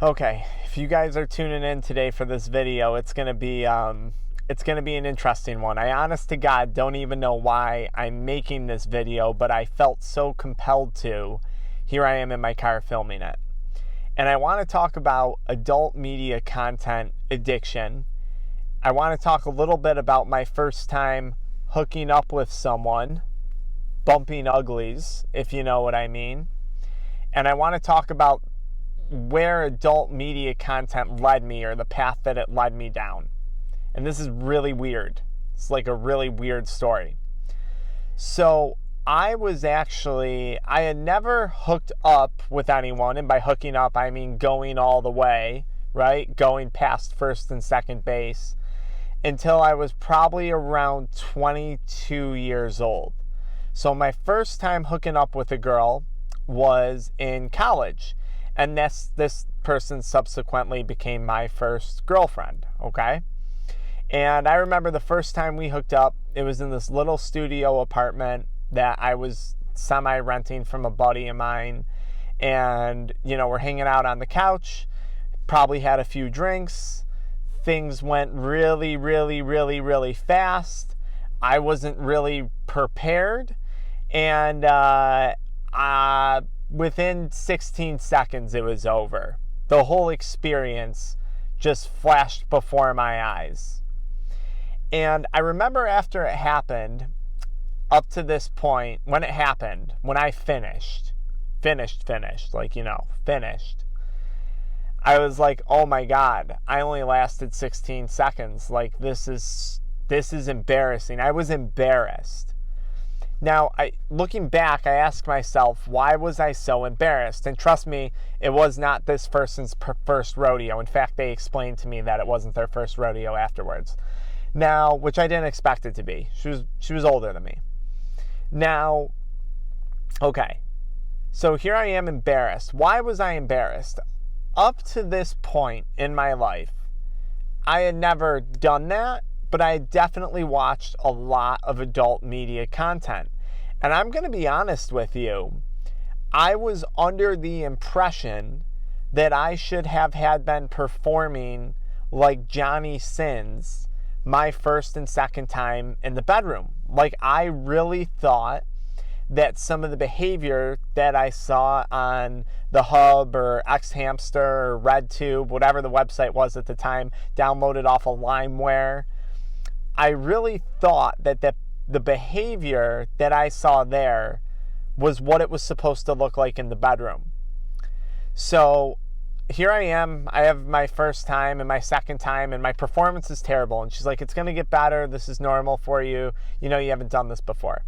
Okay, if you guys are tuning in today for this video, it's gonna be an interesting one. I honest to God don't even know why I'm making this video, but I felt so compelled to. Here I am in my car filming it. And I want to talk about adult media content addiction. I want to talk a little bit about my first time hooking up with someone, bumping uglies, if you know what I mean. And I want to talk about where adult media content led me, or the path that it led me down. And this is really weird. It's like a really weird story. So I had never hooked up with anyone, and by hooking up I mean going all the way, right? Going past first and second base, until I was probably around 22 years old. So my first time hooking up with a girl was in college. And this person subsequently became my first girlfriend, okay? And I remember the first time we hooked up, it was in this little studio apartment that I was semi-renting from a buddy of mine. And, we're hanging out on the couch, probably had a few drinks. Things went really, really, really, really fast. I wasn't really prepared. And, within 16 seconds, it was over. The whole experience just flashed before my eyes. And I remember after it happened, up to this point, when it happened, when I finished, I was like, oh my God, I only lasted 16 seconds. Like, this is embarrassing. I was embarrassed. Now, looking back, I ask myself, why was I so embarrassed? And trust me, it was not this person's first rodeo. In fact, they explained to me that it wasn't their first rodeo afterwards. Now, which I didn't expect it to be. She was older than me. Now, okay, so here I am embarrassed. Why was I embarrassed? Up to this point in my life, I had never done that, but I definitely watched a lot of adult media content. And I'm going to be honest with you, I was under the impression that I should have had been performing like Johnny Sins my first and second time in the bedroom. Like, I really thought that some of the behavior that I saw on the Hub or X-Hamster or RedTube, whatever the website was at the time, downloaded off of LimeWire, I really thought that the behavior that I saw there was what it was supposed to look like in the bedroom. So here I am. I have my first time and my second time, and my performance is terrible. And she's like, it's going to get better. This is normal for you. You haven't done this before.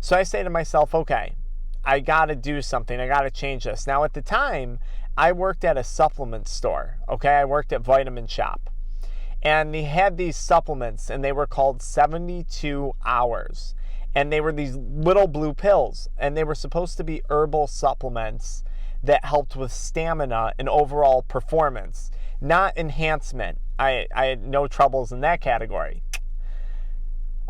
So I say to myself, okay, I got to do something. I got to change this. Now, at the time, I worked at a supplement store. Okay, I worked at Vitamin Shop. And they had these supplements, and they were called 72 Hours. And they were these little blue pills. And they were supposed to be herbal supplements that helped with stamina and overall performance, not enhancement. I had no troubles in that category.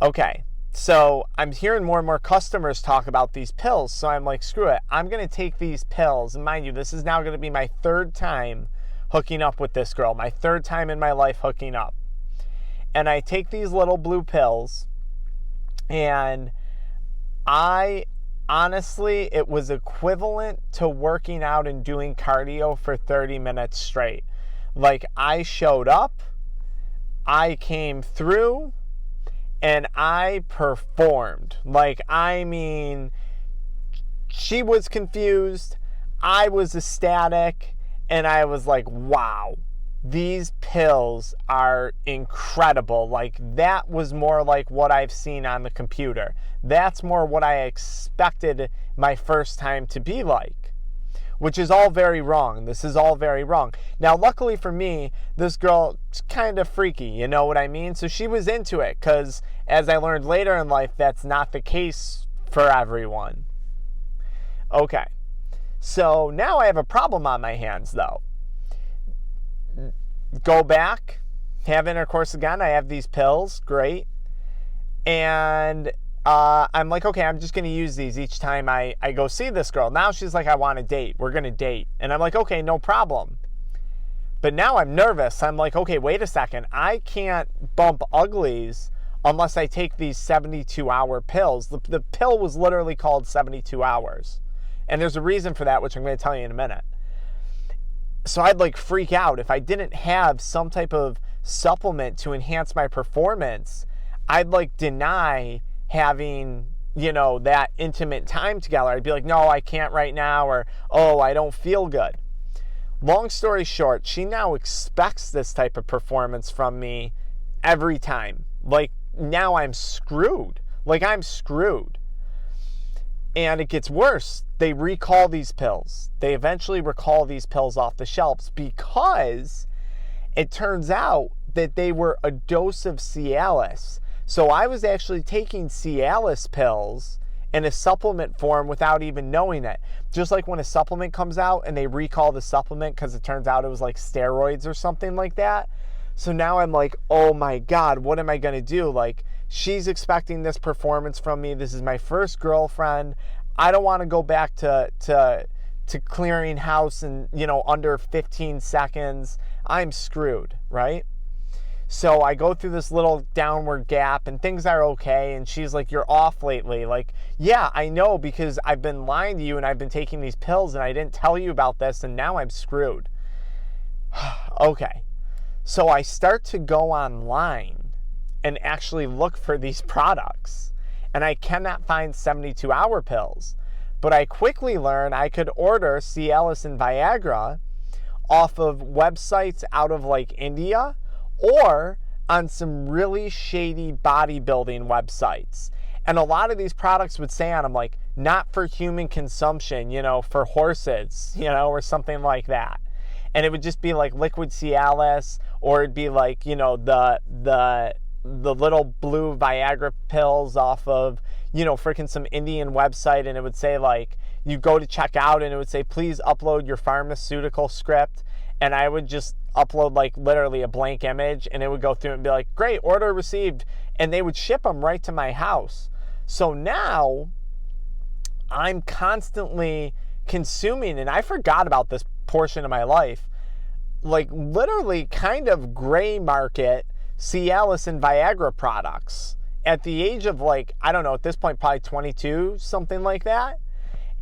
Okay, so I'm hearing more and more customers talk about these pills. So I'm like, screw it. I'm going to take these pills. And mind you, this is now going to be my third time hooking up with this girl, my third time in my life hooking up. And I take these little blue pills, and honestly, it was equivalent to working out and doing cardio for 30 minutes straight. Like, I showed up, I came through, and I performed. Like, I mean, she was confused, I was ecstatic, and I was like, wow, these pills are incredible. Like, that was more like what I've seen on the computer. That's more what I expected my first time to be like, which is all very wrong. This is all very wrong. Now, luckily for me, this girl's kind of freaky, you know what I mean? So she was into it, because as I learned later in life, that's not the case for everyone. Okay. So now I have a problem on my hands, though. Go back, have intercourse again. I have these pills, great. And I'm like, okay, I'm just going to use these each time I go see this girl. Now she's like, I want to date. We're going to date. And I'm like, okay, no problem. But now I'm nervous. I'm like, okay, wait a second. I can't bump uglies unless I take these 72-hour pills. The pill was literally called 72 hours. And there's a reason for that, which I'm going to tell you in a minute. So I'd like freak out. If I didn't have some type of supplement to enhance my performance, I'd like deny having, that intimate time together. I'd be like, no, I can't right now, or, oh, I don't feel good. Long story short, she now expects this type of performance from me every time. Like, now I'm screwed. I'm screwed. And it gets worse. They recall these pills. They eventually recall these pills off the shelves because it turns out that they were a dose of Cialis. So I was actually taking Cialis pills in a supplement form without even knowing it. Just like when a supplement comes out and they recall the supplement because it turns out it was like steroids or something like that. So now I'm like, oh my God, what am I going to do? Like, she's expecting this performance from me. This is my first girlfriend. I don't want to go back to clearing house in, under 15 seconds. I'm screwed, right? So I go through this little downward gap and things are okay. And she's like, you're off lately. Like, yeah, I know, because I've been lying to you and I've been taking these pills and I didn't tell you about this and now I'm screwed. Okay. So I start to go online and actually look for these products. And I cannot find 72-hour pills. But I quickly learned I could order Cialis and Viagra off of websites out of like India or on some really shady bodybuilding websites. And a lot of these products would say on them like, not for human consumption, for horses, or something like that. And it would just be like liquid Cialis, or it'd be like, the little blue Viagra pills off of, freaking some Indian website. And it would say like, you go to check out and it would say, please upload your pharmaceutical script. And I would just upload like literally a blank image and it would go through and be like, great, order received. And they would ship them right to my house. So now I'm constantly consuming, and I forgot about this portion of my life, like literally kind of gray market Cialis and Viagra products at the age of like, I don't know, at this point probably 22, something like that.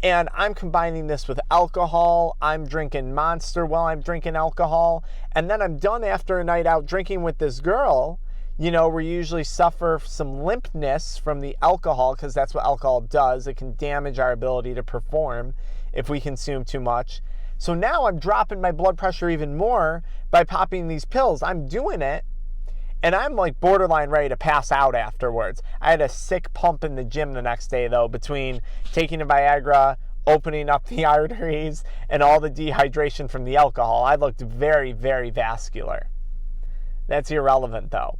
And I'm combining this with alcohol. I'm drinking Monster while I'm drinking alcohol. And then I'm done after a night out drinking with this girl. We usually suffer some limpness from the alcohol because that's what alcohol does. It can damage our ability to perform if we consume too much. So now I'm dropping my blood pressure even more by popping these pills. I'm doing it, and I'm like borderline ready to pass out afterwards. I had a sick pump in the gym the next day, though, between taking the Viagra, opening up the arteries, and all the dehydration from the alcohol. I looked very, very vascular. That's irrelevant, though.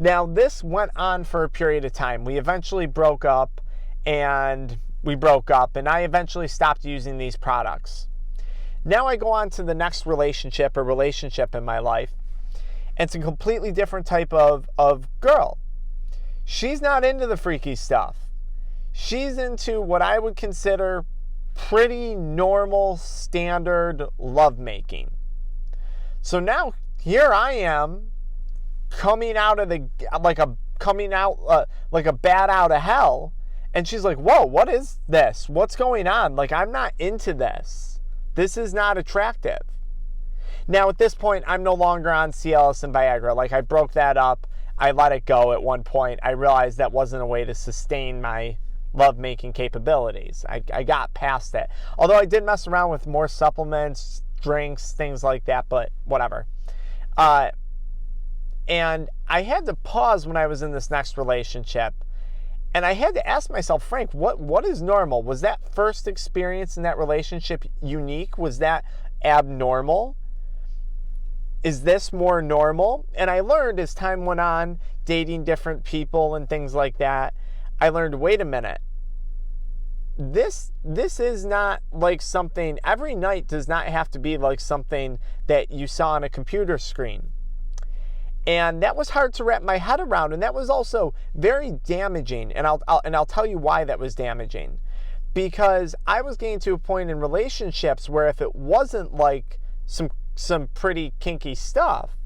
Now, this went on for a period of time. We eventually broke up, and I eventually stopped using these products. Now I go on to the next relationship in my life. It's a completely different type of girl. She's not into the freaky stuff. She's into what I would consider pretty normal, standard lovemaking. So now here I am, coming out of like a bat out of hell, and she's like, whoa, what is this? What's going on? Like, I'm not into this. This is not attractive. Now, at this point, I'm no longer on Cialis and Viagra. Like, I broke that up. I let it go at one point. I realized that wasn't a way to sustain my lovemaking capabilities. I got past it. Although I did mess around with more supplements, drinks, things like that, but whatever. And I had to pause when I was in this next relationship. And I had to ask myself, Frank, what is normal? Was that first experience in that relationship unique? Was that abnormal? Is this more normal? And I learned as time went on, dating different people and things like that, I learned, wait a minute. This is not like something, every night does not have to be like something that you saw on a computer screen. And that was hard to wrap my head around, and that was also very damaging. And I'll tell you why that was damaging. Because I was getting to a point in relationships where if it wasn't like some some pretty kinky stuff,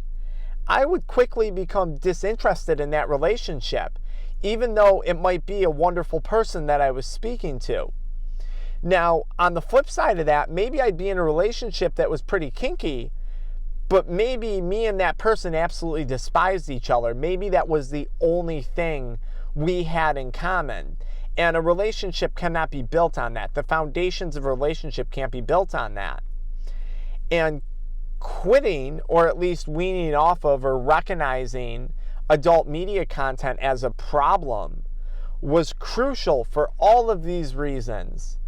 I would quickly become disinterested in that relationship, even though it might be a wonderful person that I was speaking to. Now, on the flip side of that, maybe I'd be in a relationship that was pretty kinky, but maybe me and that person absolutely despised each other. Maybe that was the only thing we had in common. And a relationship cannot be built on that. The foundations of a relationship can't be built on that. And quitting, or at least weaning off of or recognizing adult media content as a problem, was crucial for all of these reasons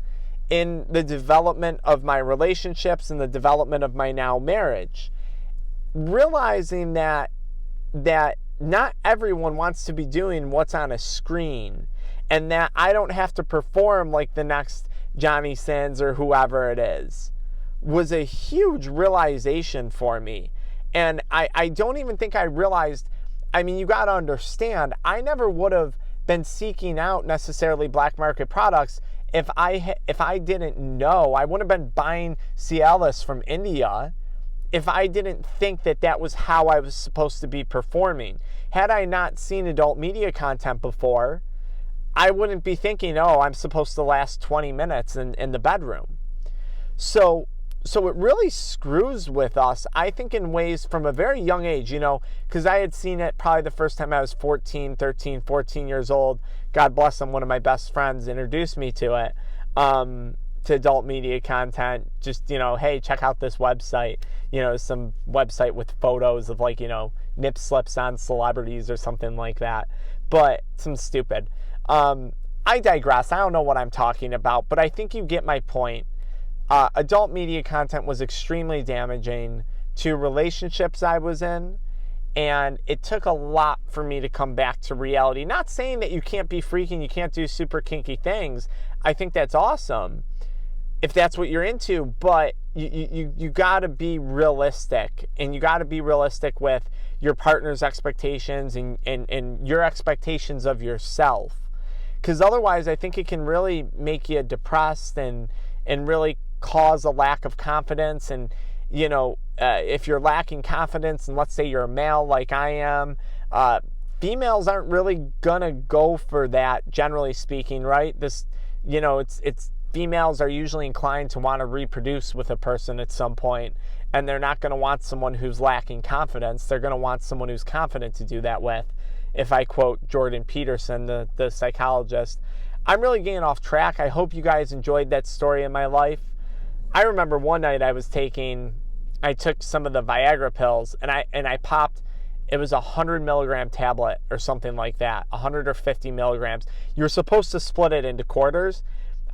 in the development of my relationships and the development of my now marriage. Realizing that not everyone wants to be doing what's on a screen, and that I don't have to perform like the next Johnny Sins or whoever it is, was a huge realization for me. And I don't even think I realized, I mean, you got to understand, I never would have been seeking out necessarily black market products if I didn't know. I wouldn't have been buying Cialis from India if I didn't think that that was how I was supposed to be performing. Had I not seen adult media content before, I wouldn't be thinking, oh, I'm supposed to last 20 minutes in the bedroom. So it really screws with us, I think, in ways from a very young age, because I had seen it probably the first time I was 14 years old. God bless him, one of my best friends introduced me to it, to adult media content. Just, hey, check out this website, some website with photos of nip slips on celebrities or something like that. But some stupid. I digress. I don't know what I'm talking about, but I think you get my point. Adult media content was extremely damaging to relationships I was in, and it took a lot for me to come back to reality. Not saying that you can't be freaking, you can't do super kinky things. I think that's awesome if that's what you're into, but you got to be realistic, and you got to be realistic with your partner's expectations and your expectations of yourself, because otherwise I think it can really make you depressed and really cause a lack of confidence. And if you're lacking confidence, and let's say you're a male like I am, females aren't really gonna go for that, generally speaking, right? It's females are usually inclined to want to reproduce with a person at some point, and they're not going to want someone who's lacking confidence. They're going to want someone who's confident to do that with, if I quote Jordan Peterson, the psychologist. I'm really getting off track. I hope you guys enjoyed that story in my life. I remember one night I took some of the Viagra pills, and I popped, it was 100 milligram tablet or something like that, 100 or 50 milligrams. You were supposed to split it into quarters.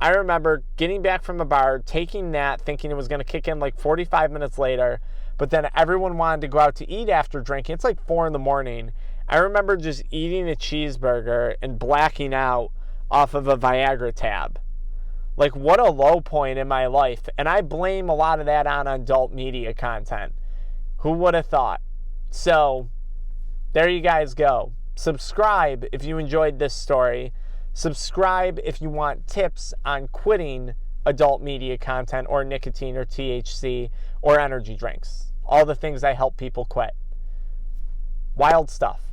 I remember getting back from a bar, taking that, thinking it was going to kick in like 45 minutes later, but then everyone wanted to go out to eat after drinking. It's like 4 a.m. I remember just eating a cheeseburger and blacking out off of a Viagra tab. Like, what a low point in my life. And I blame a lot of that on adult media content. Who would have thought? So, there you guys go. Subscribe if you enjoyed this story. Subscribe if you want tips on quitting adult media content or nicotine or THC or energy drinks. All the things I help people quit. Wild stuff.